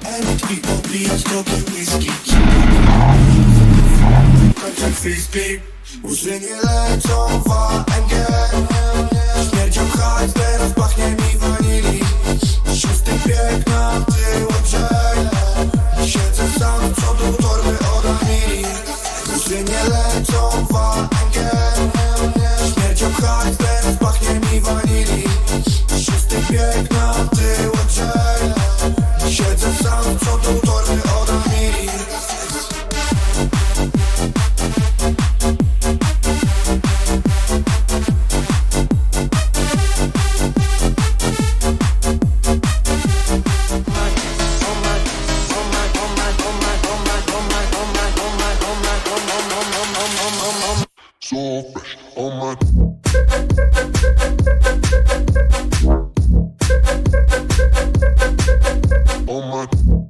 Elitki popijać drogie whisky. Kończę frisbee. Łzy nie lecą w AMG. Śmiercią hajs, teraz pachnie mi wanilii. Szósty bieg na tył brzeg. Siedzę sam z przodu torby od Amiri. Łzy nie lecą w AMG. Śmiercią hajs, teraz pachnie mi wanilii. Szósty bieg na tył brzeg. Siedzę sam z przodu torby od Amiri. So fresh on my on my